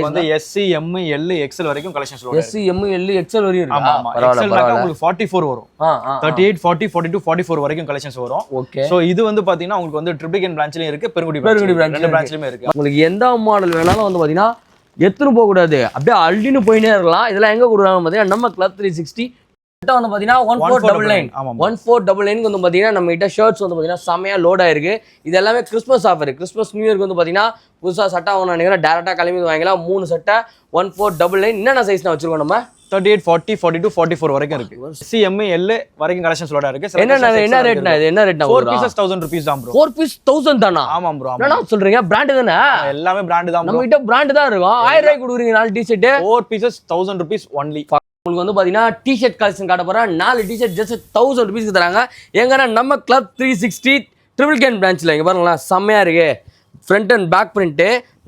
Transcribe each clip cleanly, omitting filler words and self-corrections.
உங்களுக்கு வந்து SC M L XL வரைக்கும் collections load SC M L XL வரையும் இருக்கு. ஆமா ஆமா. XL உங்களுக்கு 44 வரும். 38 40 42 44 வரைக்கும் கலெக்ஷன்ஸ் வரும். ஓகே. சோ இது வந்து பாத்தீங்கன்னா உங்களுக்கு வந்து ட்ரிப்ளிகேன் பிரான்ச்லயும் இருக்கு, பெருங்குடி ரெண்டு பிரான்ச்லயுமே இருக்கு. உங்களுக்கு எந்த மாடல் வேணாலும் வந்து பாத்தீங்கன்னா எத்தனை போக கூடாது, அப்படியே அள்ளின்னு போயினே இருக்கலாம். இதெல்லாம் எங்க கொடுக்குறாங்க பாத்தீங்கன்னா நம்ம Club 360 கிட்ட வந்து பாத்தீங்கன்னா 1499 1499 வந்து பாத்தீங்கன்னா நம்ம கிட்ட ஷர்ட்ஸ் வந்து பாத்தீங்கன்னா செமையா லோட் ஆயிருக்கு. இது எல்லாமே கிறிஸ்மஸ் ஆஃபர். கிறிஸ்மஸ் நியூ இயர்க்கு வந்து பாத்தீங்கன்னா புதுசா சட்டை வாங்கணும் நினைக்கிறேன், டேரக்டா கிளம்பி வாங்கலாம். 3 சட்டை 1499. என்னென்ன சைஸ் நான் வச்சிருக்கோம் நம்ம 38 40 42 44 வரைக்கும் இருக்கு. SC M L வரைக்கும் கலெக்ஷன்ஸ் லோட் இருக்கு. என்ன ரேட்னா இது? என்ன ரேட்னா? 4 pieces 1000 rupees தான் bro. 4 piece 1000 தானா? ஆமா bro. என்ன சொல்றீங்க? பிராண்ட் தானே? எல்லாமே பிராண்ட் தான் bro. நம்ம கிட்ட பிராண்ட் தான் இருக்கும். 1000 ரூபாய் கொடுக்குறீங்க 4 டி-ஷர்ட். 4 pieces 1000 rupees only. உங்களுக்கு வந்து பாத்தீங்கன்னா டி-ஷர்ட் கலெக்ஷன் காட்ட போறேன். 4 டி-ஷர்ட் ஜஸ்ட் 1000 ரூபாய்க்கு தராங்க. எங்கன்னா நம்ம Club 360 ட்ரிபிள் கேன் பிரான்ச்ல. இங்க பாருங்களேன் செம்மையா இருக்கு. Front and back print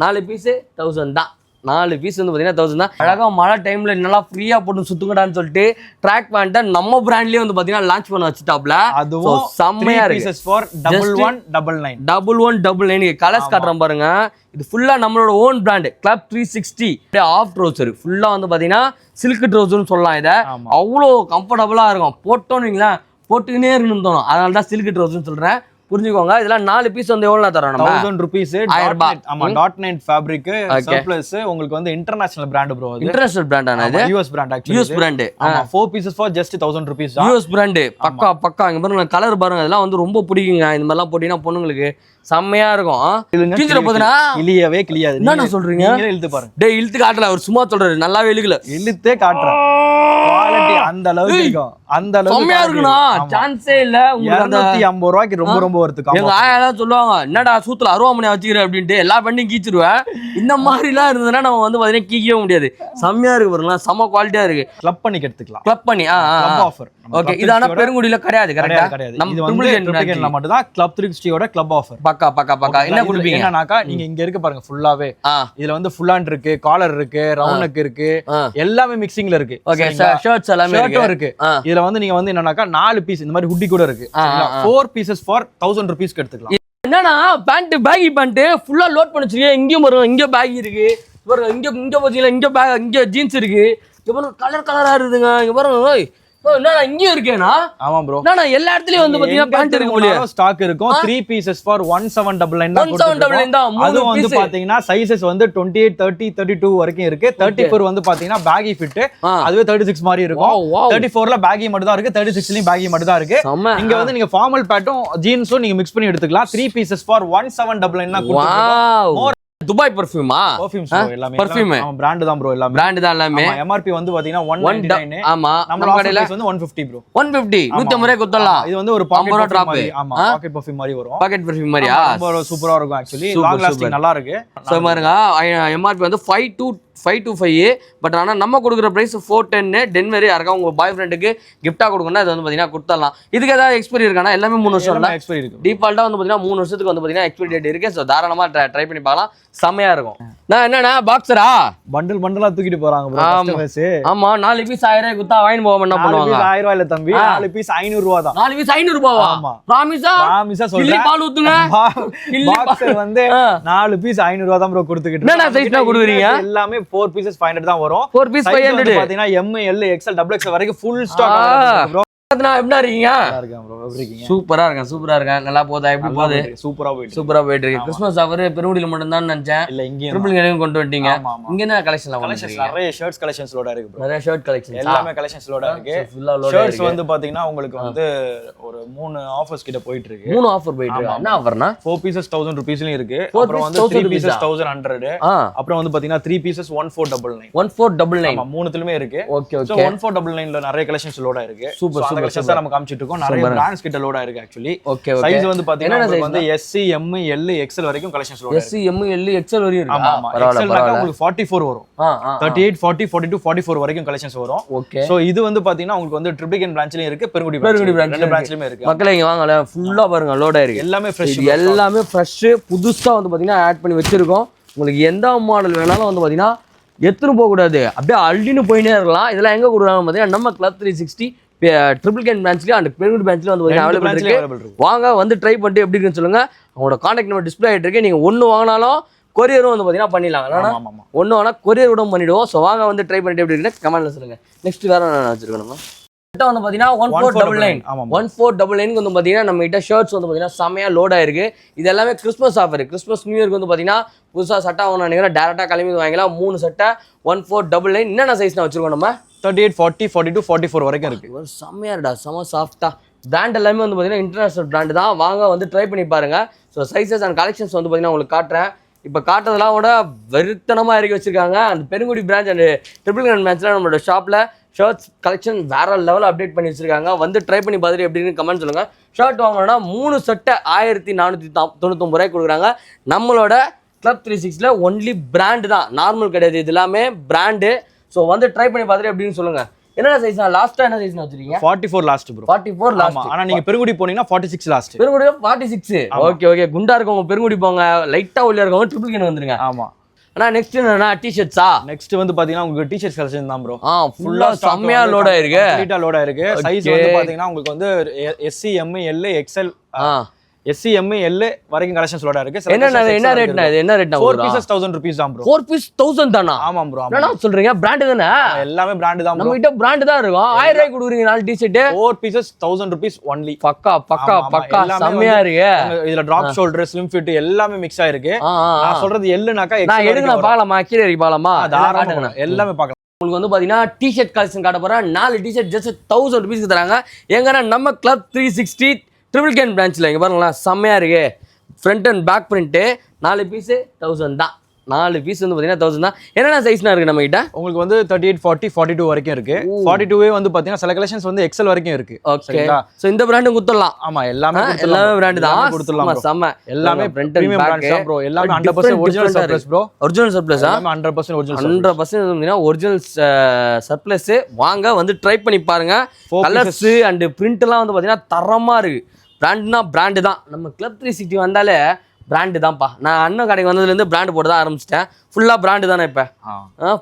4 piece 1000 தான். 4 பீஸ் வந்து பாத்தீங்கன்னா 1000 தான். அழகா மழை டைம்ல நல்லா ஃப்ரீயா போட்டு சுத்துங்கடான்னு சொல்லிட்டு ட்ராக் பேண்ட்டை நம்ம பிராண்ட்லயே வந்து பாத்தீங்கன்னா லான்ச் பண்ண வச்சுட்டாப்ல. அதுவும் செம்மையா இருக்கு. பீசஸ் ஃபார் 1199 1199 கலர்ஸ் காட்டுறேன் பாருங்க. இது ஃபுல்லா நம்மளோட own brand Club 360 half trouser. ஃபுல்லா வந்து பாத்தீங்கன்னா சில்க் ட்ரௌசர்னு சொல்லலாம். இதை அவ்வளோ கம்ஃபர்டபுளா இருக்கும். போட்டோன்னு வைங்களேன் போட்டுக்கினே இருக்கணும்னு தோணும். அதனால தான் சில்க் ட்ரௌசர்னு சொல்றேன். புரிஞ்சுக்கோங்க. இதெல்லாம் 4 பீஸ் வந்து எவ்வளவு தரோம் நம்ம? 1000 rupees. 1000 ரூபாய். ஆமா .9 ஃபேப்ரிக் சர்ப்ளஸ். உங்களுக்கு வந்து இன்டர்நேஷனல் பிராண்ட் ப்ரோ. அது இன்டர்நேஷனல் பிராண்ட் ஆனா இது? US brand actually. US brand. ஆமா 4 pieces for just 1000 rupees தான். US brand. பக்கா இங்க பாருங்க கலர் பாருங்க. இதெல்லாம் வந்து ரொம்ப பிடிக்குங்க. இந்த மாதிரி எல்லாம் போட்டீங்கன்னா பொண்ணுங்களுக்கு செம்மையா இருக்கும். கிழிஞ்சிர போதுனா கிளியவே கிளியாது. என்ன சொல்றீங்க? நீங்களே இழுத்து பாருங்க. டேய் இழுத்து காட்டல, அவர் சும்மா சொல்றாரு. நல்லாவே இழுக்கல. இழுத்தே காட்றேன். குவாலிட்டி அந்த அளவுக்கு இருக்கும். அந்த அளவுக்கு செம்மையா இருக்குனா சான்ஸே இல்ல. உங்களுக்கு அந்த 250 ரூபாய்க்கு ரொம்ப வர்த்துக்கு. எங்க ஆயாலாம் சொல்லுவாங்க என்னடா சூத்துல அருவாமனை வச்சுக்கிற அப்படின்ட்டு. எல்லா பெண்ணையும் கீச்சிருவேன். இந்த மாதிரி எல்லாம் இருந்ததுன்னா நம்ம வந்து பாத்தீங்கன்னா கீக்கவே முடியாது. செம்மையா இருக்கு பாருங்களா. செம குவாலிட்டியா இருக்கு. கிளப் பண்ணி எடுத்துக்கலாம். கிளப் பண்ணி கிளப் ஆஃபர். ஓகே. இது ஆனா பெருங்குடியில கிடையாது. கரெக்ட்டா? நம்ம இது வந்து ட்ரிபிள் மட்டும் தான் Club 360 ஓட கிளப் ஆஃபர். பக்கா என்ன கொடுப்பீங்க? என்னன்னாக்கா நீங்க இங்க இருக்கு பாருங்க ஃபுல்லாவே. இதுல வந்து ஃபுல் ஹேண்ட் இருக்கு, காலர் இருக்கு, ரவுண்ட் நெக் இருக்கு, எல்லாமே மிக்சிங்ல இருக்கு. ஓகே. ஷர்ட்ஸ் எல்லாமே இருக்கு. இதுல வந்து நீங்க வந்து என்னன்னாக்கா 4 பீஸ் இந்த மாதிரி ஹுட்டி கூட இருக்கு. 4 pieces for 1000 rupees எடுத்துக்கலாம். என்னன்னா பேண்ட் பேகி பேண்ட் ஃபுல்லா லோட் பண்ணி வச்சிருக்கீங்க. இங்கேயும் வரும், இங்க பேகி இருக்கு பாருங்க. இங்க பாத்தீங்கன்னா இங்க பேக், இங்க ஜீன்ஸ் இருக்கு. இங்க பாருங்க கலரா இருக்குதுங்க. இங்க பாருங்க என்னடா இங்கேயும் இருக்கேனா? ஆமா ப்ரோ. என்னடா எல்லா இடத்துலயும் வந்து பாத்தீங்கன்னா பேண்ட் இருக்கு போல. ஸ்டாக் இருக்கும். 3 pieces for 1799 தான். 1799 தான். அது வந்து பாத்தீங்கன்னா சைஸஸ் வந்து 28 30 32 வரைக்கும் இருக்கு. 34 வந்து பாத்தீங்கன்னா பேகி ஃபிட். அதுவே 36 மாதிரி இருக்கும். 34ல பேகி மட்டும் தான் இருக்கு. 36லயும் பேகி மட்டும் தான் இருக்கு. இங்க வந்து நீங்க ஃபார்மல் பேட்டும் ஜீன்ஸும் நீங்க மிக்ஸ் பண்ணி எடுத்துக்கலாம். 3 pieces for 1799 தான் கொடுத்துருக்கோம். துபாய் பர்ஃப்யூமா? பர்ஃப்யூம்ஸ் எல்லாமே பர்ஃப்யூம் பிராண்ட் தான் ப்ரோ. எல்லாமே பிராண்ட் தான் எல்லாமே. எம்ஆர்பி வந்து பாத்தீங்கன்னா 199. ஆமா நம்ம கடையில வந்து 150 ப்ரோ. 150 150 குத்தலாம். இது வந்து ஒரு பாக்கெட் டிராப். ஆமா பாக்கெட் பர்ஃப்யூம் மாதிரி வரும். பாக்கெட் பர்ஃப்யூம் மாதிரியா? ரொம்ப சூப்பரா இருக்கும் ஆக்சுவலி. லாங் லாஸ்டிங் நல்லா இருக்கு. சோ பாருங்க எம்ஆர்பி வந்து 525. பட் ஆனா நம்ம கொடுக்குற பிரைஸ் 410. டென்வரி யாருக்கா உங்க பாய் ஃப்ரெண்டுக்கு கிஃப்டா கொடுக்கணும். அது வந்து பாத்தீங்கன்னா கொடுத்துடலாம். இதுக்கு ஏதாவது எக்ஸ்பைரி இருக்கானா? எல்லாமே 3 வருஷம் தான் எக்ஸ்பைரி இருக்கு. டிஃபால்ட்டா வந்து பாத்தீங்கன்னா 3 வருஷத்துக்கு வந்து பாத்தீங்கன்னா எக்ஸ்பைரி டேட் இருக்கு. சோ தாராளமா ட்ரை பண்ணி பார்க்கலாம். செமையா இருக்கும். நான் என்னன்னா பாக்ஸரா பண்டலா தூக்கிட்டு போறாங்க ப்ரோ கஸ்டமர்ஸ். ஆமா 4 பீஸ் 1000 ரூபாய் குத்தா வாங்கி போக என்ன பண்ணுவாங்க? 1000 ரூபாய் இல்ல தம்பி, 4 பீஸ் 500 ரூபாய் தான். 4 பீஸ் 500 ரூபாயா? ஆமா ப்ராமிஸா சொல்றேன். பால் ஊத்துங்க. பாக்ஸர் வந்து 4 பீஸ் 500 ரூபாய் தான் ப்ரோ கொடுத்துக்கிட்டு. என்ன சைஸ்ல கொடுக்குறீங்க? எல்லாமே 4 pieces 500 தான் வரும். 4 பீஸ் 500 பாத்தீங்கன்னா M L XL XXL வரைக்கும் ஃபுல் ஸ்டாக் இருக்கு ப்ரோ. எப்படி இருக்கீங்க? நல்லா இருக்கேன் ப்ரோ. எப்படி இருக்கீங்க? சூப்பரா இருக்கேன். நல்லா போதா? எப்படி போகுது? சூப்பரா போயிட்டு இருக்கு. கிறிஸ்மஸ் ஆஃபர் பெருங்குடியில மட்டும் தான் நினைச்சேன். இல்ல இங்க ட்ரிபிள் கேனையும் கொண்டு வந்துட்டீங்க. இங்க என்ன கலெக்ஷன்ல நிறைய ஷர்ட்ஸ் கலெக்ஷன்ஸ் லோடா இருக்கு ப்ரோ. நிறைய ஷர்ட் கலெக்ஷன்ஸ் எல்லாமே கலெக்ஷன்ஸ் லோடா இருக்கு. ஷர்ட்ஸ் வந்து பாத்தீங்கன்னா உங்களுக்கு வந்து ஒரு 3 ஆஃபர்ஸ் கிட்ட போயிட்டு இருக்கு. 3 ஆஃபர் போயிட்டு இருக்கு. என்ன ஆஃபர்னா 4 pieces 1000 rupeesலயும் இருக்கு. அப்புறம் வந்து 3 pieces 1100. அப்புறம் வந்து பாத்தீங்கன்னா 3 pieces 1499. 1499 ஆமா மூணுத்துலயுமே இருக்கு. ஓகே சோ 1499ல நிறைய கலெக்ஷன்ஸ் லோடா இருக்கு. சூப்பர் அந்த கலெக்ஷன்ஸ் நம்ம காமிச்சிட்டு நிறைய பிராண்ட்ஸ் கிட்ட லோடா இருக்கு ஆக்சுவலி. ஓகே சைஸ் வந்து பாத்தீங்கன்னா வந்து SC M L XL வரைக்கும் கலெக்ஷன்ஸ் லோடா இருக்கு. SC M L XL வரையும் இருக்கு. ஆமா XL னாக்க உங்களுக்கு 44 வரும். 38 40 42 44 வரைக்கும் கலெக்ஷன்ஸ் வரும். ஓகே. சோ இது வந்து பாத்தீங்கன்னா உங்களுக்கு வந்து ட்ரிபிள் பிரான்ச்லயும் இருக்கு, பெருங்குடி பிரான்ச் ரெண்டு பிரான்ச்லயுமே இருக்கு. மக்களே இங்க வாங்கல ஃபுல்லா பாருங்க லோடா இருக்கு. எல்லாமே ஃப்ரெஷ். எல்லாமே ஃப்ரெஷ் புதுசா வந்து பாத்தீங்கன்னா ஆட் பண்ணி வச்சிருக்கோம். உங்களுக்கு எந்த மாடல் வேணாலும் வந்து பாத்தீங்கன்னா எத்தனை போக கூடாது, அப்படியே அள்ளின்னு போயினே இருக்கலாம். இதெல்லாம் எங்க கொடுக்குறாங்க பாத்தீங்கன்னா நம்ம Club 360 ட்ரிபிள் கேன் பிரான்ச்லயும் அண்ட் பெருங்குடி பிரான்ச்லயும் வந்து அவைலபிள் இருக்கு. வாங்க வந்து ட்ரை பண்ணிட்டு எப்படி இருக்குன்னு சொல்லுங்க. அவங்களோட கான்டாக்ட் நம்பர் டிஸ்பிளே ஆகிட்டு இருக்கு. நீங்க ஒன்று வாங்கினாலும் கொரியரும் வந்து பார்த்தீங்கன்னா பண்ணிடலாம். ஆமா ஒன்று வேணா கொரியர் கூட பண்ணிடுவோம். ஸோ வாங்க வந்து ட்ரை பண்ணிட்டு எப்படி இருக்குன்னு கமெண்ட்ல சொல்லுங்க. நெக்ஸ்ட் வேற என்ன வச்சிருக்கோம் வந்து பார்த்தீங்கன்னா 1499 1499 வந்து பார்த்தீங்கன்னா நம்ம கிட்ட ஷர்ட்ஸ் வந்து பார்த்தீங்கன்னா செம்மையா லோட் ஆயிருக்கு. இது எல்லாமே கிறிஸ்மஸ் ஆஃபர். கிறிஸ்மஸ் நியூ இயர்க்கு வந்து பார்த்தீங்கன்னா புதுசாக சட்டை வாங்கணும் நினைக்கிறேன், டேரெக்டாக கிளம்பி வாங்கலாம். 3 சட்டை 1499. என்னென்ன சைஸ் நான் வச்சிருக்கோம் நம்ம 38 40 42 44 வரைக்கும் இருக்கு. செம்மையா இருக்கா, செம்ம சாஃப்டா. பிராண்ட் எல்லாமே வந்து பார்த்தீங்கன்னா இன்டர்நேஷனல் பிராண்ட் தான். வாங்க வந்து ட்ரை பண்ணி பாருங்க. ஸோ சைஸஸ் அண்ட் கலெக்ஷன்ஸ் வந்து பார்த்தீங்கன்னா உங்களுக்கு காட்டுறேன். இப்போ காட்டுறதெல்லாம் கூட வெறுத்தனமாக இறக்கி வச்சிருக்காங்க. அந்த Perungudi branch and Triplicane பிரான்ச்சில் நம்மளோட ஷாப்பில் ஷர்ட்ஸ் கலெக்ஷன் வேற லெவல் அப்டேட் பண்ணி வச்சிருக்காங்க. வந்து ட்ரை பண்ணி பார்த்துட்டு எப்படின்னு கமெண்ட் சொல்லுங்க. ஷர்ட் வாங்கணும்னா 3 சட்டை 1499 ரூபாய்க்கு கொடுக்குறாங்க. நம்மளோட கிளப் 360 ஒன்லி பிராண்டு தான், நார்மல் கிடையாது. இது எல்லாமே பிராண்டு. ஸோ வந்து ட்ரை பண்ணி பார்த்துட்டு எப்படின்னு சொல்லுங்க. என்ன சைஸ் லாஸ்டா என்ன சைஸ் வச்சிருக்கீங்க? 44 லாஸ்ட் ப்ரோ. 44 லாஸ்ட். ஆனா நீங்க பெருங்குடி போனீங்கன்னா 46 லாஸ்ட். பெருங்குடி 46. Okay okay. குண்டா இருக்கவங்க பெருங்குடி போங்க, லைட்டா ஒல்லியா இருக்கவங்க ட்ரிபிள் கேன் வந்துருங்க. ஆமா. ஆனா நெக்ஸ்ட் என்னன்னா டி-ஷர்ட்ஸா? நெக்ஸ்ட் வந்து பாத்தீங்கன்னா உங்களுக்கு டி-ஷர்ட்ஸ் கலெக்ஷன் தான் ப்ரோ. ஃபுல்லா செம்மையா லோட் ஆயிருக்கு. கம்ப்ளீட்டா லோட் ஆயிருக்கு. சைஸ் வந்து பாத்தீங்கன்னா உங்களுக்கு வந்து SC M L XL SC M L வரைக்கும் கலெக்ஷன்ஸ் லோட் ஆயிருக்கு. என்ன ரேட்னா இது? என்ன ரேட்னா? 4 pieces 1000 rupees தான் ப்ரோ. 4 piece 1000 தானா? ஆமா ப்ரோ. என்ன சொல்றீங்க? பிராண்ட் தானே? எல்லாமே பிராண்ட் தான் ப்ரோ. நம்ம கிட்ட பிராண்ட் தான் இருக்கும். 1000 ரூபாய்க்கு கொடுக்குறீங்க 4 டி-ஷர்ட். 4 pieces 1000 rupees only. பக்கா பக்கா பக்கா செம்மையா இருக்கு. இதுல டிராப் ஷோல்டர், ஸ்லிம் ஃபிட் எல்லாமே மிக்ஸ் ஆயிருக்கு. நான் சொல்றது எல்லுனாக்கா நான் எடுங்க பார்க்கலாமா? கீழே இறக்கி பார்க்கலாமா? தாராளமா எல்லாமே பார்க்கலாம். உங்களுக்கு வந்து பாத்தீங்கன்னா டி-ஷர்ட் கலெக்ஷன் காட்ட போறேன். 4 டி-ஷர்ட் ஜஸ்ட் 1000 rupees தராங்க. எங்கன்னா நம்ம கிளப் 360 ட்ரிபிள் கேன் பிரான்ச்ல. இங்க பாருங்களேன், செம்மையா இருக்கு. Front and back print 4 piece 1000 தான். 4 பீஸ் வந்து பாத்தீங்கன்னா 1000 தான். என்னென்ன சைஸ்னா இருக்கு நம்ம கிட்ட? உங்களுக்கு வந்து 38 40 42 வரைக்கும் இருக்கு. 42 வந்து பாத்தீங்கன்னா சில கலெக்ஷன்ஸ் வந்து XL வரைக்கும் இருக்கு. ஓகேங்களா? சோ இந்த பிராண்டும் குத்தலாம். ஆமா எல்லாமே பிராண்ட் தான் கொடுத்துடலாம். செம்ம. எல்லாமே ஃப்ரண்ட் அண்ட் பேக் தான் ப்ரோ. எல்லாமே 100% original surplus bro. Original surplus. எல்லாமே 100% ஒரிஜினல். 100% வந்து ஒரிஜினல் சர்ப்ளஸ். வாங்க வந்து ட்ரை பண்ணி பாருங்க. கலர்ஸ் அண்ட் பிரிண்ட் எல்லாம் வந்து பாத்தீங்கன்னா தரமா இருக்கு. பிராண்ட்னா பிராண்டு தான். நம்ம கிளப் 360 வந்தாலே பிராண்டு தான்ப்பா. நான் அண்ணன் கடைக்கு வந்ததுலேருந்து பிராண்டு போட்டு தான் ஆரம்பிச்சிட்டேன். ஃபுல்லாக பிராண்டு தானே இப்போ.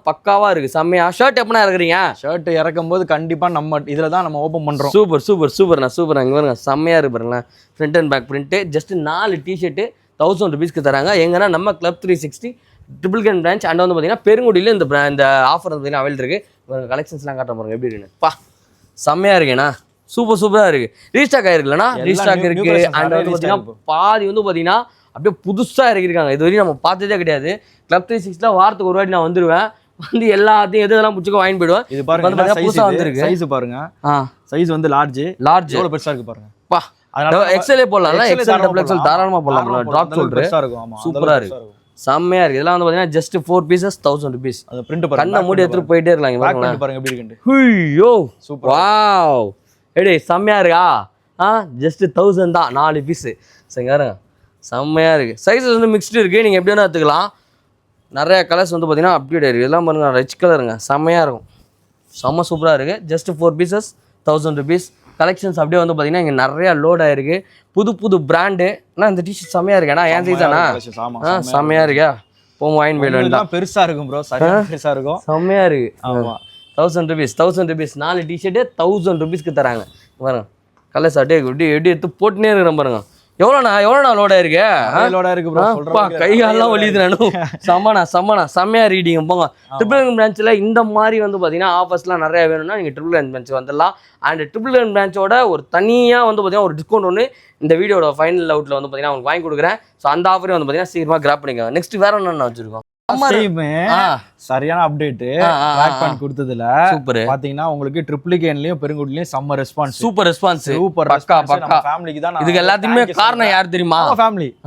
பக்காவாக இருக்குது, செம்மையா. ஷர்ட் எப்படின்னா இறக்குறீங்க? ஷர்ட் இறக்கும் போது கண்டிப்பாக நம்ம இதில் தான் நம்ம ஓப்பன் பண்ணுறோம். சூப்பர் சூப்பர் சூப்பர்ண்ணா சூப்பர். இங்கே பாருங்க செம்மையாக இருக்கு பாருங்களேன். Front and back print just 4 T-shirt 1000 rupeesக்கு தராங்க. எங்கன்னா நம்ம கிளப் 360 ட்ரிபிள் கேன் பிரான்ச். அண்ட் வந்து பார்த்தீங்கன்னா பெருங்குடியில் இந்த ஆஃபர் வந்து பார்த்தீங்கன்னா அவைல் இருக்குது. கலெக்ஷன்ஸ்லாம் காட்ட போகிறோம் எப்படி இருக்குன்னு. பா செம்மையாக இருக்குண்ணா, சூப்பர் சூப்பராக இருக்கு. ரீஸ்டாக் ஆயிருக்குல்லண்ணா? ரீஸ்டாக் இருக்கு. அண்ட் வந்து பார்த்தீங்கன்னா பாதி வந்து பார்த்தீங்கன்னா அப்படியே புதுசாக இறக்கிருக்காங்க. இது வரைக்கும் நம்ம பார்த்ததே கிடையாது. கிளப் 360 வாரத்துக்கு ஒரு வாட்டி நான் வந்துடுவேன். வந்து எல்லாத்தையும் எதெல்லாம் பிடிச்சிக்கோ வாங்கி போயிடுவேன். இது பாருங்க புதுசாக வந்துருக்கு. சைஸ் பாருங்க. சைஸ் வந்து லார்ஜ் எவ்வளோ பெருசாக இருக்கு பாருங்க. பா எக்ஸ்எல்ஏ போடலாம். எக்ஸ்எல் டபுள் எக்ஸ்எல் தாராளமாக போடலாம். டிராப் சொல்றேன் சூப்பராக இருக்கு, செம்மையா இருக்கு. இதெல்லாம் வந்து பார்த்தீங்கன்னா ஜஸ்ட் 4 pieces 1000 rupees. அது பிரிண்ட் பாருங்க. கண்ணை மூடி எடுத்துட்டு போயிட்டே இருக்கலாம். பாருங்க எப்படி இருக்கு. ஐயோ சூப்பர். வாவ் எடே செம்மையா இருக்கா? ஜஸ்ட் 1000 தான் 4 பீஸ். சரிங்க, செம்மையா இருக்கு. சைஸஸ் வந்து மிக்ஸ்டு இருக்கு. நீங்க எப்படி வேணா எடுத்துக்கலாம். நிறைய கலர்ஸ் வந்து பார்த்தீங்கன்னா அப்டேட் ஆயிருக்கு. இதெல்லாம் பாருங்க ரிச் கலருங்க, செம்மையா இருக்கும். செம்ம சூப்பரா இருக்கு. Just 4 pieces 1000 rupees. கலெக்ஷன்ஸ் அப்படியே வந்து பார்த்தீங்கன்னா இங்கே நிறைய லோட் ஆயிருக்கு. புது புது பிராண்டு. ஆனால் இந்த டிஷர்ட் செம்மையா இருக்கு. ஏன்னா ஏன் சைஸ் தானா? செம்மையா இருக்கா? போகும் வாங்கி போயிடுவேன். பெருசா இருக்கும் ப்ரோ. சரியா பெருசா இருக்கும். செம்மையா இருக்கு. ஆமா 1000 rupees 1000 rupees 4 டி-ஷர்ட்டு 1000 rupeesக்கு தராங்க. பாருங்க கலர்ஸ் அப்படியே எப்படி எடுத்து போட்டுனே இருக்கிறேன் பாருங்க. எவ்வளோண்ணா லோட் ஆயிருக்கு? லோட் ஆயிருக்கு ப்ரோ. சொல்றப்பா கை காலெல்லாம் வலியுது. நானும் செம்மண்ணா செம்மையா ரீடிங் போங்க. ட்ரிபிள் கேன் பிரான்ச்சில் இந்த மாதிரி வந்து பார்த்தீங்கன்னா ஆஃபர்ஸ்லாம் நிறைய வேணும்னா நீங்கள் ட்ரிபிள் கேன் பிரான்ச் வந்துடலாம். அண்ட் ட்ரிபிள் கேன் பிரான்ச்சோட ஒரு தனியாக வந்து பார்த்தீங்கன்னா ஒரு டிஸ்கவுண்ட் ஒன்று இந்த வீடியோட ஃபைனல் அவுட்டில் வந்து பார்த்தீங்கன்னா உங்களுக்கு வாங்கி கொடுக்குறேன். ஸோ அந்த ஆஃபரையும் வந்து பார்த்தீங்கன்னா சீக்கிரமாக கிராப் பண்ணிக்கோங்க. நெக்ஸ்ட் வேற என்னென்ன வச்சிருக்கோம்? சரியான அப்டேட் ட்ராக் பண்ணி கொடுத்ததுல சூப்பர். பாத்தீங்கன்னா உங்களுக்கு ட்ரிபிள் கேன்லயும் பெருங்குடிலயும் செம்ம ரெஸ்பான்ஸ். Super response. நம்ம ஃபேமிலிக்கு தான். இதுக்கு எல்லாத்துக்குமே காரணம் யார் தெரியுமா?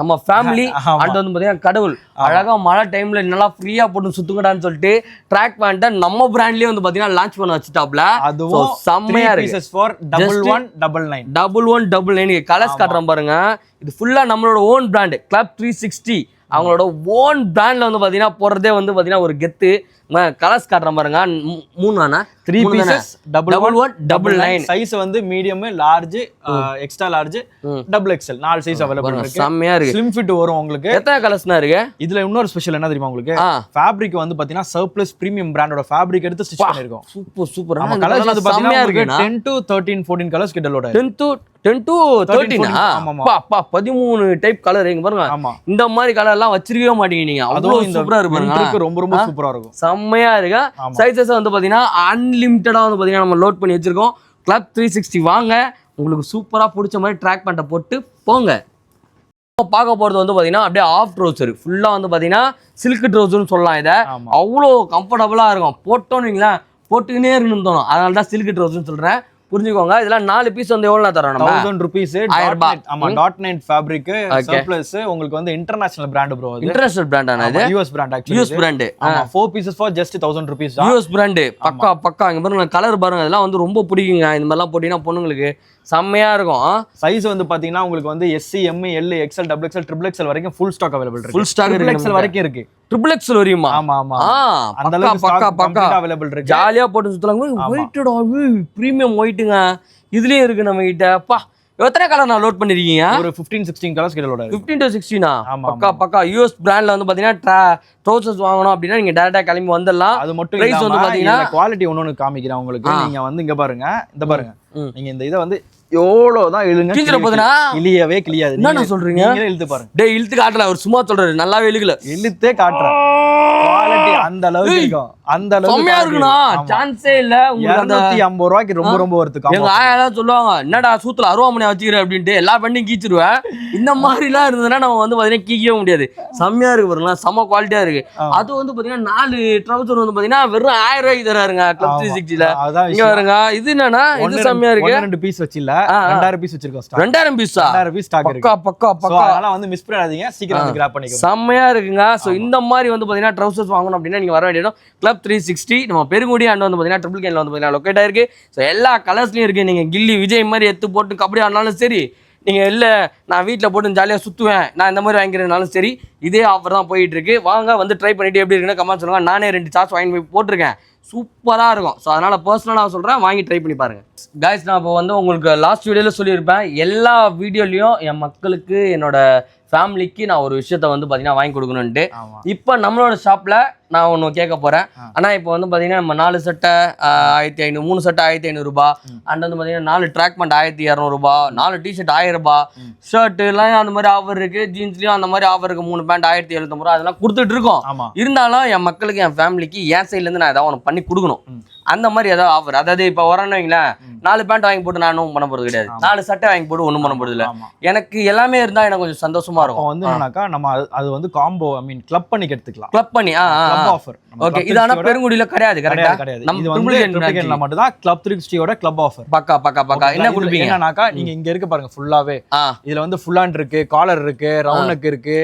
நம்ம ஃபேமிலி. அண்ட் வந்து பாத்தீங்கன்னா கடவுள் அழகா மழை டைம்ல நல்லா ஃப்ரீயா போட்டு சுத்துங்கடான்னு சொல்லிட்டு ட்ராக் பண்ணிட்டு நம்ம பிராண்ட்லயே வந்து பாத்தீங்கன்னா லான்ச் பண்ண வச்சுட்டாப்ல. அதுவும் செம்மையா இருக்கு. 1199 கலர்ஸ் காட்டுறோம் பாருங்க. இது ஃபுல்லா நம்மளோட ஓன் பிராண்ட் கிளப் 360. அவங்களோட ஓன் பிராண்ட்ல வந்து பாத்தீங்கன்னா போறதே வந்து பாத்தீங்கன்னா ஒரு கெத்து. கலர்ஸ் காட்டுறேன் பாருங்க 3 தானே 3 பீசஸ் டபுள் 199 சைஸ் வந்து medium large extra large double XL 4 size available இருக்கு செம்மையா இருக்கு ஸ்லிம் ஃபிட் வரும் உங்களுக்கு எத்தனை கலர்ஸ்னா இருக்கு இதுல இன்னொரு ஸ்பெஷல் என்ன தெரியுமா உங்களுக்கு ஃபேப்ரிக் வந்து பாத்தீங்கன்னா சர்ப்ளஸ் பிரீமியம் பிராண்டோட ஃபேப்ரிக் எடுத்து ஸ்டிச் பண்ணிருக்கோம் சூப்பர் நம்ம கலர்ஸ் வந்து பாத்தீங்கன்னா 10 to 13 14 கலர்ஸ் கிட்ட லோட் 10 to 13 அப்பா 13 டைப் கலர் இங்க பாருங்க இந்த மாதிரி கலர் எல்லாம் வச்சிருக்கவே மாட்டீங்க நீங்க அவ்வளவு சூப்பரா இருக்கு ரொம்ப ரொம்ப சூப்பரா இருக்கும் செம்மையா இருக்கு சைஸஸ் வந்து பாத்தீங்கன்னா அன்லிமிட்டடா வந்து பாத்தீங்கன்னா நம்ம லோட் பண்ணி வச்சிருக்கோம் கிளப் 360 வாங்க உங்களுக்கு சூப்பரா பிடிச்ச மாதிரி ட்ராக் பேண்ட்டை போட்டு போங்க பார்க்க போறது வந்து பாத்தீங்கன்னா அப்படியே ஆஃப் ட்ரௌசர் ஃபுல்லா வந்து பாத்தீங்கன்னா சில்க் ட்ரௌசர்னு சொல்லலாம் இதை அவ்வளோ கம்ஃபர்டபுளா இருக்கும் போட்டோன்னு வைங்களேன் போட்டுக்கினே இருக்கணும்னு தோணும் அதனால தான் சில்க் ட்ரௌசர்னு சொல்றேன் புரிஞ்சுக்கோங்க இதெல்லாம் 4 பீஸ் வந்து எவ்வளவு தரோம் நம்ம 1000 ரூபீஸ் 1000 ரூபாய் ஆமா டாட் நைட் ஃபேப்ரிக் சர்ப்ளஸ் உங்களுக்கு வந்து இன்டர்நேஷனல் பிராண்ட் ப்ரோ அது இன்டர்நேஷனல் பிராண்டான இது US brand actually US brand ஆமா 4 pieces for just 1000 rupees US brand பக்கா இங்க பாருங்க கலர் பாருங்க இதெல்லாம் வந்து ரொம்ப பிடிக்குங்க இந்த மாதிரிலாம் போட்டீங்கன்னா பொண்ணுங்களுக்கு செம்மையா இருக்கும் சைஸ் வந்து பாத்தீங்கன்னா உங்களுக்கு வந்து S M L XL double XL triple XL வரைக்கும் ஃபுல் ஸ்டாக் அவைலபிள் இருக்கு ஃபுல் ஸ்டாக் ட்ரிபிள் எக்ஸ்எல் வரைக்கும் இருக்கு ட்ரிபிள் எக்ஸ்எல் வரையுமா ஆமா ஆமா அந்த அளவுக்கு பக்கா அவைலபிள் இருக்கு ஜாலியா போட்டு சுத்தலாம் ஒயிட்டடா பிரீமியம் ஒயிட்டுங்க இதுலயும் இருக்கு நம்ம கிட்ட அப்பா எத்தனை கலர் நான் லோட் பண்ணிருக்கீங்க ஒரு 15 16 கலர்ஸ் கிட்ட லோட் ஆயிருக்கு 15 to 16 பக்கா யூஎஸ் பிராண்ட்ல வந்து பாத்தீங்கன்னா ட்ரௌசர்ஸ் வாங்கணும் அப்படின்னா நீங்க டைரக்டா கிளம்பி வந்துடலாம் அது மட்டும் பிரைஸ் வந்து பாத்தீங்கன்னா குவாலிட்டி ஒன்னு காமிக்கிறேன் உங்களுக்கு நீங்க வந்து இங்க பாருங்க இந்த பாருங்க நீங்க இந்த இத வந்து எவ்வளவுதான் இழுங்க கிழிஞ்சிர போதுனா கிளியவே கிளியாது என்ன சொல்றீங்க நீங்களே இழுத்து பாருங்க டேய் இழுத்து காட்டல அவர் சும்மா சொல்றாரு நல்லாவே இழுக்கல இழுத்தே காட்றேன் குவாலிட்டி அந்த அளவுக்கு இருக்கும் அந்த அளவுக்கு செம்மையா இருக்குனா சான்ஸே இல்ல உங்களுக்கு 250 ரூபாய்க்கு ரொம்ப ரொம்ப வர்த்து எங்க ஆயாலாம் சொல்லுவாங்க என்னடா சூத்துல அருவாமனை வச்சிக்கிற அப்படின்ட்டு எல்லா பண்ணியும் கீச்சிருவேன் இந்த மாதிரிலாம் இருந்ததுன்னா நம்ம வந்து பாத்தீங்கன்னா கீக்கவே முடியாது செம்மையா இருக்கு பாருங்களா செம்ம குவாலிட்டியா இருக்கு அது வந்து பாத்தீங்கன்னா 4 ட்ரவுசர் வந்து பாத்தீங்கன்னா வெறும் 1000 ரூபாய்க்கு தராருங்க கிளப் 360ல இங்க வருங்க இது என்னன்னா இது செம்மையா இருக்கு 2 பீஸ் வச்சில்ல 2000 பீஸ் வச்சிருக்கோம் ஸ்டாக் 2000 பீஸா 2000 பீஸ் ஸ்டாக் இருக்கு பக்கா அதனால வந்து மிஸ் பண்ணாதீங்க சீக்கிரம் வந்து கிராப் பண்ணிக்கோங்க செம்மையா இருக்குங்க சோ இந்த மாதிரி வந்து பாத்தீங்கன்னா ட்ரவுசர்ஸ் வாங்கணும் அப்படின்னா நீங்க வர வேண்டியது கிளப் 360 நம்ம பெருங்குடி அண்ட் வந்து பாத்தீங்கன்னா ட்ரிபிள் கேன்ல வந்து பாத்தீங்கன்னா லொகேட் ஆயிருக்கு சோ எல்லா கலர்ஸ்லயும் இருக்கு நீங்க கில்லி விஜய் மாதிரி எடுத்து போட்டு கபடி ஆடினாலும் சரி நீங்க இல்ல நான் வீட்டுல போட்டு ஜாலியா சுத்துவேன் நான் இந்த மாதிரி வாங்கிக்கிறதுனாலும் சரி இதே ஆஃபர் தான் போயிட்டு இருக்கு வாங்க வந்து ட்ரை பண்ணிட்டு எப்படி இருக்குன்னு கமெண்ட் சொல்லுங்க நானே 2 சார்ஜ் வாங்கி போய் போட்டிருக்கேன் சூப்பரா இருக்கும் ஸோ அதனால பர்சனலாக சொல்றேன் வாங்கி ட்ரை பண்ணி பாருங்க கைஸ் நான் இப்போ வந்து உங்களுக்கு லாஸ்ட் வீடியோல சொல்லியிருப்பேன் எல்லா வீடியோலையும் என் மக்களுக்கு என்னோட ஃபேமிலிக்கு நான் ஒரு விஷயத்த வந்து பார்த்தீங்கன்னா வாங்கி கொடுக்கணுன்ட்டு இப்போ நம்மளோட ஷாப்பில் நான் ஒன்று கேட்க போகிறேன் ஆனால் இப்போ வந்து பார்த்தீங்கன்னா நம்ம 4 சட்டை 1500 3 சட்டை 1500 ரூபாய் அண்ட் வந்து பார்த்தீங்கன்னா 4 ட்ராக் பேண்ட் 1200 ரூபாய் 4 டிஷர்ட் 1000 ரூபாய் ஷர்ட்டுலாம் அந்த மாதிரி ஆஃபர் இருக்குது ஜீன்ஸ்லேயும் அந்த மாதிரி ஆஃபர் இருக்குது 3 பேண்ட் 1750 ரூபா அதெல்லாம் கொடுத்துட்டு இருக்கோம் இருந்தாலும் என் மக்களுக்கு என் ஃபேமிலிக்கு என் சைட்லேருந்து நான் ஏதாவது ஒன்று பண்ணி கொடுக்கணும் அந்த மாதிரி ஏதாவது ஆஃபர் அதாவது இப்போ வரேன்னு வைங்களேன் 4 பேண்ட் வாங்கி போட்டு நான் ஒன்றும் பண்ண போகிறது கிடையாது 4 சட்டை வாங்கி போட்டு ஒன்றும் பண்ண போகிறது இல்லை எனக்கு எல்லாமே இருந்தால் எனக்கு கொஞ்சம் சந்தோஷமா இருக்கும் வந்து என்னன்னாக்கா நம்ம அது வந்து காம்போ ஐ மீன் கிளப் பண்ணி எடுத்துக்கலாம் கிளப் பண்ணி ஆஃபர் ஓகே இது ஆனா பெருங்குடியில கிடையாது கரெக்ட்டா கிடையாது நம்ம ட்ரிபிள் கேன்ல மட்டும் தான் கிளப் 360 ஓட கிளப் ஆஃபர் பக்கா என்ன கொடுப்பீங்க என்னன்னாக்கா நீங்க இங்க இருக்கு பாருங்க ஃபுல்லாவே இதுல வந்து ஃபுல் ஹேண்ட் இருக்கு காலர் இருக்கு ரவுண்ட் நெக் இருக்கு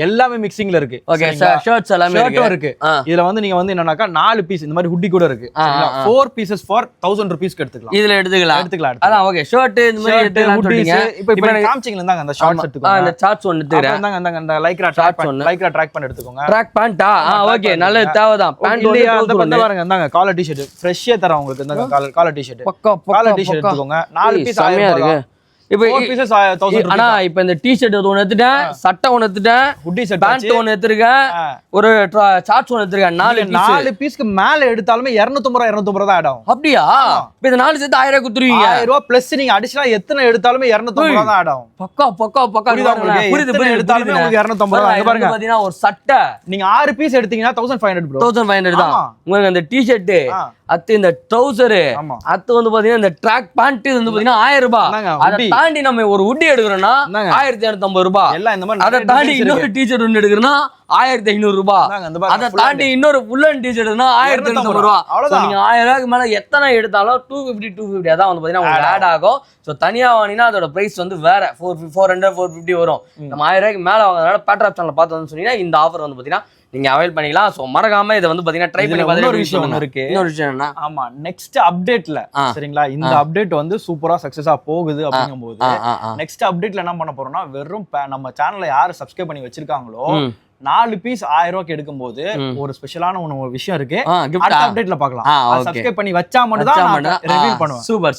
எல்லாமே மிக்சிங்ல இருக்கு ஓகே ஷர்ட்ஸ் எல்லாமே இருக்கு இதுல வந்து நீங்க வந்து என்னன்னாக்கா 4 பீஸ் இந்த மாதிரி ஹுட்டி கூட இருக்கு 4 பீசஸ் ஃபார் 1000 ரூபீஸ்க்கு எடுத்துக்கலாம் இதுல எடுத்துக்கலாம் அதான் ஓகே ஷர்ட் இந்த மாதிரி எடுத்துக்கலாம் சொல்றீங்க இப்போ காமிச்சிங்க இருந்தாங்க அந்த ஷார்ட்ஸ் எடுத்துக்கோங்க அந்த சார்ட்ஸ் ஒன்னு எடுத்துறேன் அந்த லைக்ரா ட்ராக் பண்ணி எடுத்துக்கோங்க ட்ராக் பேண்டா ஓகே நல்ல தேவைதான் பேண்ட் இல்லையா அந்த பண்ண பாருங்க இந்தாங்க காலர் டி-ஷர்ட் ஃப்ரெஷ்ஷா தரேன் உங்களுக்கு இந்த காலர் டி-ஷர்ட் பக்கா காலர் டி-ஷர்ட் எடுத்துக்கோங்க 4 பீஸ் ஆயிரம் இருக்கு இப்போ 4 பீசஸ் 1000 ஆனா இப்போ இந்த டி-ஷர்ட் ஒன்னு எடுத்துட்டேன் சட்டை ஒன்னு எடுத்துட்டேன் ஹுட்டி ஷர்ட் பேண்ட் ஒன்னு எடுத்துர்க்கேன் ஒரு சார்ட்ஸ் ஒன்னு எடுத்துர்க்கேன் 4 பீஸ்க்கு மேல எடுத்தாலுமே 250 தான் ஆட் ஆகும் அப்படியா இப்போ இந்த 4 சேர்த்து 1000 குத்துறீங்க 1000 ரூபாய் பிளஸ் நீங்க அடிஷனலா எத்தனை எடுத்தாலுமே 250 தான் ஆட் ஆகும் பக்கா புரியுது எடுத்தாலுமே உங்களுக்கு 250 தான் இங்க பாருங்க பாத்தீங்கன்னா ஒரு சட்டை நீங்க 6 பீஸ் எடுத்தீங்கன்னா 1500 bro 1500 தான் உங்களுக்கு அந்த டி-ஷர்ட் அத்து இந்த ட்ரவுசர் அத்து வந்து பாத்தீங்கன்னா இந்த ட்ராக் பேண்ட் இது வந்து பாத்தீங்கன்னா 1000 ரூபாய் அத தாண்டி நம்ம ஒரு உட்டி எடுக்கறோம்னா 1250 ரூபாய் எல்லாம் இந்த மாதிரி அத தாண்டி இன்னொரு டி-ஷர்ட் ஒன்னு எடுக்கறனா 1500 ரூபாய் அத தாண்டி இன்னொரு ஃபுல்லன் டி-ஷர்ட்னா 1250 ரூபாய் சோ நீங்க 1000 ரூபாய்க்கு மேல எத்தனை எடுத்தாலும் 250 அதான் வந்து பாத்தீங்கன்னா உங்களுக்கு ஆட் ஆகும் சோ தனியா வாங்கினா அதோட பிரைஸ் வந்து வேற 400 450 வரும் நம்ம 1000 ரூபாய்க்கு மேல வாங்குறதுனால பேட்ரா சேனல்ல பார்த்து வந்து சொன்னீங்கன்னா இந்த ஆஃபர் வந்து பாத்தீங்கன்னா நீங்க அவைல் பண்ணிக்கலாம் சோ மறக்காம இத வந்து பாத்தீங்கன்னா ட்ரை பண்ணி பாருங்க ஒரு விஷயம் இருக்கு இன்னொரு விஷயம் என்ன ஆமா நெக்ஸ்ட் அப்டேட்ல சரிங்களா இந்த அப்டேட் வந்து சூப்பரா சக்சஸா போகுது அப்படிங்கும்போது நெக்ஸ்ட் அப்டேட்ல என்ன பண்ண போறோம்னா வெறும் நம்ம சேனலை யாரு சப்ஸ்கிரைப் பண்ணி வச்சிருக்காங்களோ 4 பீஸ் 1000 ரூபாய்க்கு எடுக்கும்போது ஒரு ஸ்பெஷலான ஒரு விஷயம் இருக்கு. அடுத்த அப்டேட்ல பார்க்கலாம். சப்ஸ்கிரைப் பண்ணி வச்சா மட்டும் தான் நான் ரிவீல் பண்ணுவேன். சூப்பர்.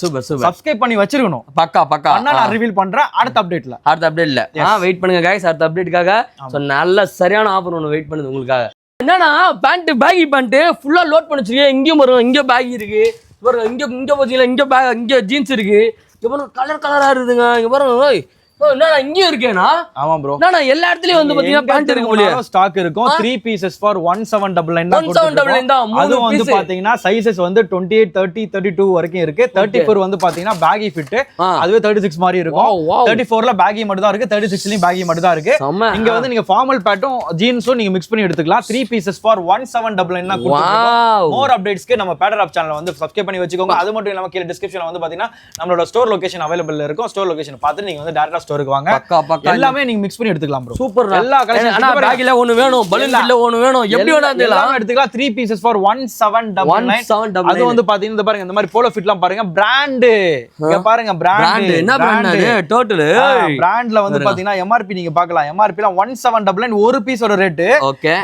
சப்ஸ்கிரைப் பண்ணி வச்சிருக்கணும். பக்கா அண்ணா நான் ரிவீல் பண்றேன் அடுத்த அப்டேட்ல. வெயிட் பண்ணுங்க गाइस, அடுத்த அப்டேட்டுக்காக. சோ நல்ல சரியான ஆஃபர் ஒன்னு வெயிட் பண்ணுது உங்களுக்காக. என்னன்னா பேண்ட் பேகி பேண்ட் ஃபுல்லா லோட் பண்ணி வச்சிருக்கீங்க. இங்கேயும் வரும், இங்க பேகி இருக்கு பாருங்க, இங்க பாத்தீங்களா, இங்க பேக், இங்க ஜீன்ஸ் இருக்கு. இங்க பாருங்க கலரா இருக்குதுங்க. இங்க பாருங்க என்னடா இங்கேயும் இருக்கேனா? ஆமா ப்ரோ, என்னடா எல்லா இடத்துலயும் வந்து பாத்தீங்கன்னா பேண்ட் இருக்கு போல. ஸ்டாக் இருக்கும். 3 pieces for 1799 தான். 1799 தான். அது வந்து பாத்தீங்கன்னா சைஸஸ் வந்து 28 30 32 வரைக்கும் இருக்கு. 34 வந்து பாத்தீங்கன்னா பேகி ஃபிட், அதுவே 36 மாதிரி இருக்கும். 34ல பேகி மட்டும் தான் இருக்கு, 36லயும் பேகி மட்டும் தான் இருக்கு. இங்க வந்து நீங்க ஃபார்மல் பேட்டும் ஜீன்ஸும் நீங்க மிக்ஸ் பண்ணி எடுத்துக்கலாம். 3 pieces for 1799 தான் கொடுத்துருக்கோம். மோர் அப்டேட்ஸ்க்கு நம்ம பேட்டர் ஆப் சேனலை வந்து சப்ஸ்கிரைப் பண்ணி வச்சுக்கோங்க. அது மட்டும் இல்லாம கீழ டிஸ்கிரிப்ஷன்ல வந்து பாத்தீங்கன்னா நம்மளோட ஸ்டோர் லொகேஷன் அவைலபிள் இருக்கும். ஸ்டோர் லொகேஷன் பார்த்து நீங்க வந்து டைரக்டா ஸ்டோருக்கு வாங்க. எல்லாமே நீங்க மிக்ஸ் பண்ணி எடுத்துக்கலாம் ப்ரோ. சூப்பர். எல்லா கலெக்ஷன் அண்ணா பேக்ல ஒன்னு வேணும், பலூன் கிட்ல ஒன்னு வேணும், எப்படி வேணா எடுத்துக்கலாம். 3 pieces for 1799. அது வந்து பாத்தீங்கன்னா இந்த பாருங்க, இந்த மாதிரி போலோ ஃபிட்லாம் பாருங்க, பிராண்ட். இங்க பாருங்க பிராண்ட். என்ன பிராண்ட் அது? டோட்டல் பிராண்ட்ல வந்து பாத்தீங்கன்னா MRP நீங்க பார்க்கலாம். MRP ல 1799 ஒரு பீஸோட ரேட்.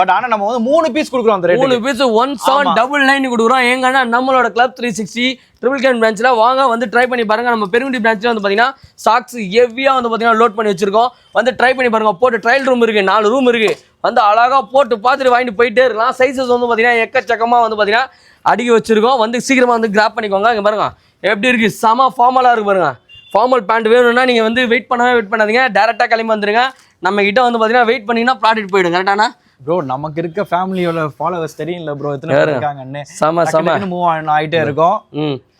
பட் ஆனா நம்ம வந்து 3 பீஸ் கொடுக்குறோம். அந்த ரேட் 3 பீஸ் 1799 கொடுக்குறோம். ஏங்கன்னா நம்மளோட கிளப் 360 ட்ரிபிள் கேன் பிரான்ச்ல வாங்க வந்து ட்ரை பண்ணி பாருங்க. நம்ம பெருங்குடி பிரான்ச்ல வந்து பாத்தீங்கன்னா சாக்ஸ் ஹெவியா வந்து பாத்தீங்கன்னா லோட் பண்ணி வச்சிருக்கோம். வந்து ட்ரை பண்ணி பாருங்க. போட்டு ட்ரையல் ரூம் இருக்கு, 4 ரூம் இருக்கு. வந்து அழகா போட்டு பார்த்துட்டு வாங்கிட்டு போயிட்டே இருக்கலாம். சைஸஸ் வந்து பாத்தீங்கன்னா எக்கச்சக்கமா வந்து பாத்தீங்கன்னா அடுக்கி வச்சிருக்கோம். வந்து சீக்கிரமா வந்து கிராப் பண்ணிக்கோங்க. இங்க பாருங்க எப்படி இருக்கு, செம ஃபார்மலா இருக்கு பாருங்க. ஃபார்மல் பேண்ட் வேணும்னா நீங்க வந்து வெயிட் பண்ணாதீங்க, டைரக்டா கிளம்பி வந்துருங்க. நம்ம கிட்ட வந்து பாத்தீங்கன்னா வெயிட் பண்ணீங்கன்னா ப்ராடக்ட் போயிடும். கரெக்டானா ப்ரோ? நமக்கு இருக்க ஃபேமிலியோட ஃபாலோவர்ஸ் தெரியல ப்ரோ, எத்தனை பேர் இருக்காங்கன்னு. சம மூவ் ஆயிட்டே இருக்கும்.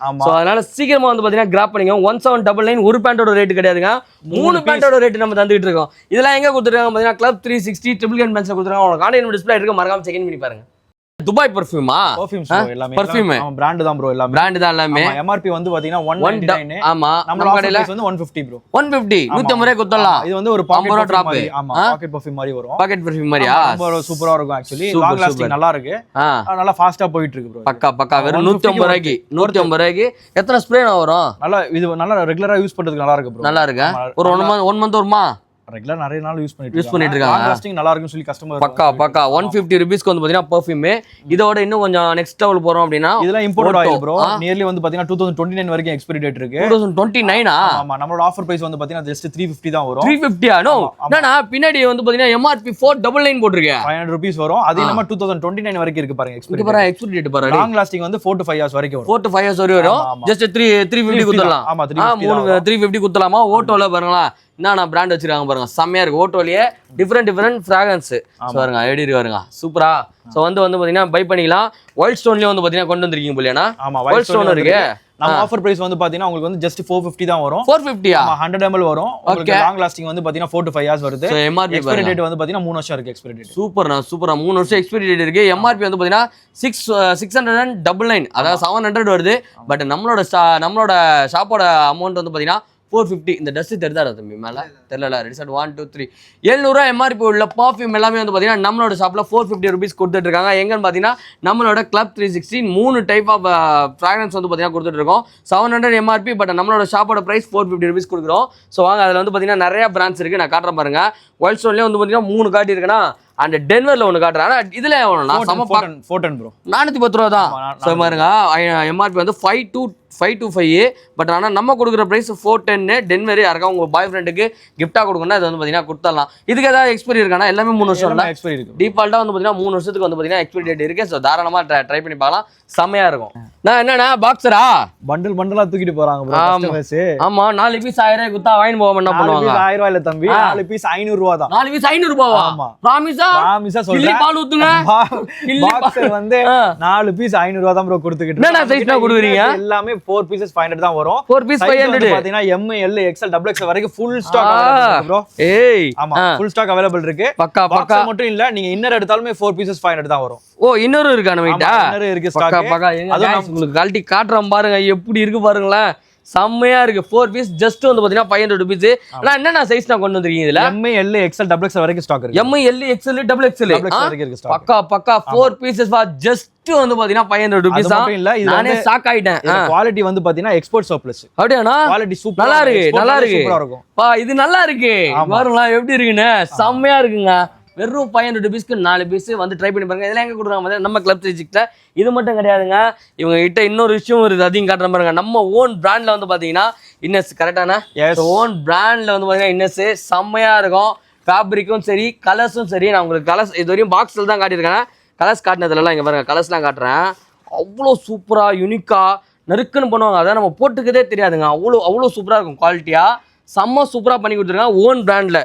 ஆமா, அதனால சீக்கிரமா வந்து பாத்தீங்கன்னா கிராப் பண்ணிக்கோங்க. 1799 ஒரு பேண்டோட ரேட் கிடையாதுங்க, 3 பேண்டோட ரேட் நம்ம தந்துட்டு இருக்கோம். இதெல்லாம் எங்க கொடுத்துருக்காங்க பாத்தீங்கன்னா கிளப் 360 ட்ரிபிள் கேன் பேண்ட்ஸ்ல கொடுத்துருக்காங்க. உங்களுக்கு கான்டாக்ட் டிஸ்ப்ளே இருக்கு, மறக்காம செக் பண்ணி பாருங்க. துபாய் பர்ஃப்யூமா? பர்ஃப்யூம்ஸ் எல்லாமே பர்ஃப்யூம் பிராண்ட் தான் ப்ரோ. எல்லாமே பிராண்ட் தான் எல்லாமே. MRP வந்து பாத்தீங்கன்னா 199. ஆமா, நம்ம கடையில வந்து 150 ப்ரோ. 150 150 ரூபாய் கொடுத்தலாம். இது வந்து ஒரு பாக்கெட் டிராப். ஆமா, பாக்கெட் பர்ஃப்யூம் மாதிரி வரும். பாக்கெட் பர்ஃப்யூம் மாதிரியா? ரொம்ப சூப்பரா இருக்கும். एक्चुअली லாங் லாஸ்டிங் நல்லா இருக்கு. நல்லா ஃபாஸ்டா போயிட்டு இருக்கு ப்ரோ. பக்கா வெறும் 150 ரூபாய்க்கு. 150 ரூபாய்க்கு எத்தனை ஸ்ப்ரே வரும்? நல்லா இது நல்லா ரெகுலரா யூஸ் பண்றதுக்கு நல்லா இருக்கு ப்ரோ. நல்லா இருக்கு. ஒரு 1 மந்த் வருமா? ரெகுலர் நிறைய நாள் யூஸ் பண்ணிட்டு இருக்காங்க. லாங் லாஸ்டிங் நல்லா இருக்குன்னு சொல்லி கஸ்டமர் பக்கா 150 ரூபீஸ்க்கு வந்து பாத்தீங்கன்னா பெர்ஃப்யூம். இதோட இன்னும் கொஞ்சம் நெக்ஸ்ட் லெவல் போறோம் அப்படினா இதெல்லாம் இம்போர்ட் ஆயில் ப்ரோ. நியர்லி வந்து பாத்தீங்கன்னா 2029 வரைக்கும் எக்ஸ்பைரி டேட் இருக்கு. 2029 ஆமா, நம்மளோட ஆஃபர் பிரைஸ் வந்து பாத்தீங்கன்னா ஜஸ்ட் 350 தான் வரும். 350 நோ நானா பின்னாடி வந்து பாத்தீங்கன்னா MRP 499 போட்டுருக்கேன். 500 ரூபீஸ் வரும். அது நம்ம 2029 வரைக்கும் இருக்கு பாருங்க. எக்ஸ்பைரி டேட் பாருங்க. லாங் லாஸ்டிங் வந்து 4 to 5 hours வரைக்கும் வரும். 4 to 5 hours வரும். ஜஸ்ட் 350 குத்தலாம். ஆமா, 350 குத்தலாமா? ஓட்டோல பாருங்களா என்ன பிராண்ட் வச்சிருக்காங்க பாருங்க, செம்மையா இருக்கு. ஓட்டோலயே டிஃபரெண்ட் ஃப்ராக்ரன்ஸ் பாருங்க, எப்படி இருக்கு பாருங்க, சூப்பரா. சோ வந்து பாத்தீங்கன்னா பை பண்ணிக்கலாம். ஒயிட் ஸ்டோன்லயே வந்து பாத்தீங்கன்னா கொண்டு வந்திருக்கீங்க போலனா? ஆமா, ஒயிட் ஸ்டோன் இருக்கு. நம்ம ஆஃபர் பிரைஸ் வந்து பாத்தீங்கன்னா உங்களுக்கு வந்து ஜஸ்ட் 450 தான் வரும். 450 ஆமா, 100 ml வரும். உங்களுக்கு லாங் லாஸ்டிங் வந்து பாத்தீங்கன்னா 4 to 5 hours வருது. சோ MRP எக்ஸ்பைரி டேட் வந்து பாத்தீங்கன்னா 3 வருஷம் இருக்கு எக்ஸ்பைரி டேட். சூப்பர்னா 3 வருஷம் எக்ஸ்பைரி டேட் இருக்கு. MRP வந்து பாத்தீங்கன்னா 699, அதாவது 700 வருது. பட் நம்மளோட ஷாப்போட அமௌண்ட் வந்து பாத்தீங்கன்னா 450. இந்த டஸ்ட் தெரிதா தம்பி மேல? தெரியல. ரிசல்ட் 1 2 3 700 MRP உள்ள பர்ஃப்யூம் எல்லாமே வந்து பாத்தீங்கன்னா நம்மளோட ஷாப்ல 450 ரூபீஸ் கொடுத்துட்டு இருக்காங்க. எங்கன்னு பாத்தீங்கன்னா நம்மளோட கிளப் 360 3 டைப் ஆஃப் ஃப்ராக்ரன்ஸ் வந்து பாத்தீங்கன்னா கொடுத்துட்டு இருக்கோம். 700 MRP, பட் நம்மளோட ஷாப்போட பிரைஸ் 450 ரூபீஸ் கொடுக்குறோம். ஸோ வாங்க, அதுல வந்து பாத்தீங்கன்னா நிறைய பிராண்ட்ஸ் இருக்கு, நான் காட்டுறேன் பாருங்க. ஒயிட் ஸ்டோன்லயே வந்து பாத்தீங்கன்னா 3 காட்டி இருக்குன்னா, அண்ட் டென்வர்ல ஒன்னு காட்டுறேன். ஆனா இதுல எவ்வளவுனா சம 410 ப்ரோ, 410 ரூபா தான். சோ பாருங்க, MRP வந்து 525. பட் ஆனா நம்ம கொடுக்குற பிரைஸ் 410. டென்வர் யாருக்கா உங்க பாய் ஃப்ரெண்டுக்கு கிஃப்டா கொடுக்கணும், அது வந்து பாத்தீங்கன்னா கொடுத்துடலாம். இதுக்கு ஏதாவது எக்ஸ்பைரி இருக்கானா? எல்லாமே 3 வருஷம் எக்ஸ்பைரி இருக்கு. டிஃபால்ட்டா வந்து பாத்தீங்கன்னா 3 வருஷத்துக்கு வந்து பாத்தீங்கன்னா எக்ஸ்பைரி டேட் இருக்கு. சோ தாராளமா ட்ரை பண்ணி பார்க்கலாம், செமையா இருக்கும். நான் என்னன்னா பாக்ஸரா பண்டலா தூக்கிட்டு போறாங்க ப்ரோ கஸ்டமர்ஸ். ஆமா, 4 பீஸ் 1000 ரூபாய் குத்தா வாங்கி போவாம என்ன பண்ணுவாங்க? 1000 ரூபாய் இல்ல தம்பி, 4 பீஸ் 500 ரூபாய் தான். 4 பீஸ் 500 ரூபாயா? ஆமா, ப்ராமிஸா சொல்றேன். கிள்ளி பால் ஊத்துங்க. பாக்ஸர் வந்து 4 பீஸ் 500 ரூபாய் தான் ப்ரோ கொடுத்துக்கிட்டு. என்னடா சைஸ்னா கொடுக்குறீங்க? எல்லாமே 4 pieces 500 தான் வரும். 4 பீஸ் 500 பாத்தீங்கன்னா M, L, XL, XXL வரைக்கும் ஃபுல் ஸ்டாக் அவேலபிள் இருக்கு ப்ரோ. ஏய் ஆமா, ஃபுல் ஸ்டாக் அவேலபிள் இருக்கு. பக்கா மட்டும் இல்ல, நீங்க இன்னர் எடுத்தாலுமே 4 pieces 500 தான் வரும். ஓ, இன்னொரு இருக்கா நம்ம கிட்ட? இன்னொரு இருக்கு ஸ்டாக். பக்கா எங்க உங்களுக்கு குவாலிட்டி காட்றோம் பாருங்க, எப்படி இருக்கு பாருங்களேன், செம்மையா இருக்கு. 4 பீஸ் ஜஸ்ட் வந்து பாத்தீங்கன்னா 500 ரூபீஸ். ஆனா என்னன்னா சைஸ் நான் கொண்டு வந்திருக்கீங்க இதுல? M, L, XL, XXL வரைக்கும் ஸ்டாக் இருக்கு. M, L, XL, XXL வரைக்கும் இருக்கு ஸ்டாக். பக்கா 4 பீசஸ் ஜஸ்ட் வந்து பாத்தீங்கன்னா 500 ரூபீஸ் தான். நானே ஷாக் ஆயிட்டேன். குவாலிட்டி வந்து பாத்தீங்கன்னா எக்ஸ்போர்ட் சர்ப்ளஸ். அப்படியானா? குவாலிட்டி சூப்பரா நல்லா இருக்கு. சூப்பரா இருக்கும் பா, இது நல்லா இருக்கு. பாருங்களா எப்படி இருக்குன்னு, செம்மையா இருக்குங்க. வெறும் 500 rupeesக்கு 4 பீஸ் வந்து ட்ரை பண்ணி பாருங்க. இதெல்லாம் எங்க கொடுக்குறாங்க நம்ம கிளப் 360 இது மட்டும் கிடையாதுங்க. இவங்க கிட்ட இன்னொரு விஷயம் இருக்குது, அதையும் காட்டுற பாருங்க. நம்ம ஓன் பிராண்ட்ல வந்து பாத்தீங்கன்னா இன்னஸ் கரெக்டான ஓன் பிராண்ட்ல வந்து பாத்தீங்கன்னா இன்னஸ் செம்மையா இருக்கும். ஃபேப்ரிக்கும் சரி கலர்ஸும் சரி. நான் உங்களுக்கு கலர்ஸ் இது வரையும் பாக்ஸில் தான் காட்டியிருக்கேன். கலர்ஸ் காட்டினதுலாம் இங்கே பாருங்க, கலர்ஸ்லாம் காட்டுறேன். அவ்வளோ சூப்பராக யூனிக்காக நறுக்குன்னு பண்ணுவாங்க. அதான் நம்ம போட்டுக்கதே தெரியாதுங்க. அவ்வளோ சூப்பராக இருக்கும். குவாலிட்டியாக செம்ம சூப்பராக பண்ணி கொடுத்துருக்காங்க ஓன் பிராண்டில்.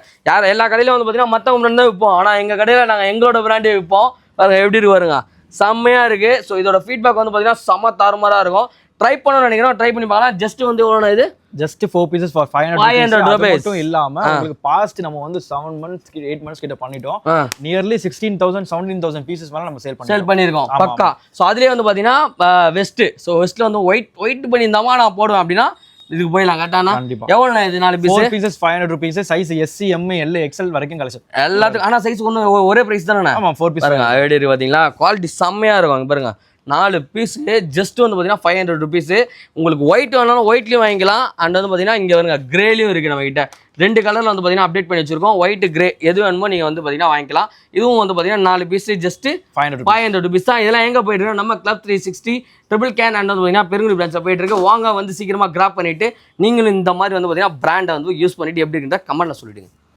எல்லா கடையிலும் வந்து பார்த்தீங்கன்னா மற்றவங்க பிராண்ட் தான் விற்போம். ஆனால் எங்கள் கடையில் நாங்கள் எங்களோட பிராண்டே விற்போம். பாருங்க எப்படி இருக்கு பாருங்க, செம்மையாக இருக்குது. ஸோ இதோட ஃபீட்பேக் வந்து பார்த்தீங்கன்னா செம்ம தாறுமாறாக இருக்கும். ட்ரை பண்ணணும்னு நினைக்கிறோம், ட்ரை பண்ணி பார்க்கலாம். ஜஸ்ட் வந்து எவ்வளோ இது ஜஸ்ட் 4 pieces for 500 rupees மட்டும் இல்லாம உங்களுக்கு பாஸ்ட் நம்ம வந்து 7 months 8 months கிட்ட பண்ணிட்டோம். நியர்லி 16,000 17,000 பீசஸ் மேல நம்ம சேல் பண்ணிருக்கோம் பக்கா. ஸோ அதுலேயே வந்து பார்த்தீங்கன்னா வெஸ்ட். ஸோ வெஸ்ட்ல வந்து ஒயிட் பண்ணியிருந்தாமா நான் போடுவேன் அப்படின்னா இதுக்கு போயிடலாம் கரெக்டானா. எவ்வளோ இது 4 piece 4 pieces 500 rupees. Size SC M L XL வரைக்கும் கலெக்ஷன் எல்லாத்துக்கும். ஆனால் சைஸ் ஒன்று ஒரே பிரைஸ் தானே. ஆமா 4 pieces பாருங்க எப்படி இருக்கு பார்த்தீங்களா, குவாலிட்டி செம்மையா இருக்கும். பாருங்க 4 பீஸ் ஜஸ்ட் வந்து பார்த்தீங்கன்னா 500 rupees. உங்களுக்கு ஒயிட் வேணாலும் ஒயிட்லையும் வாங்கிக்கலாம். அண்ட் வந்து பார்த்தீங்கன்னா இங்கே வருங்க கிரேலையும் இருக்குது நம்ம கிட்ட. 2 கலரில் வந்து பார்த்தீங்கன்னா அப்டேட் பண்ணி வச்சிருக்கோம். ஒயிட் கிரே எது வேணுமோ நீங்கள் வந்து பார்த்தீங்கன்னா வாங்கிக்கலாம். இதுவும் வந்து பார்த்தீங்கன்னா 4 பீஸ் ஜஸ்ட் 500 rupees தான். இதெல்லாம் எங்கே போயிட்டு இருக்கு நம்ம கிளப் 360 ட்ரிபிள் கேன் அண்ட் வந்து பார்த்தீங்கன்னா பெருங்குடி பிரான்ச்சில் போயிட்டு இருக்கு. வாங்க வந்து சீக்கிரமாக கிராப் பண்ணிட்டு நீங்களும் இந்த மாதிரி வந்து பார்த்தீங்கன்னா பிராண்டை வந்து யூஸ் பண்ணிட்டு எப்படி இருக்குன்ற கமெண்ட்ல சொல்லிடுங்க.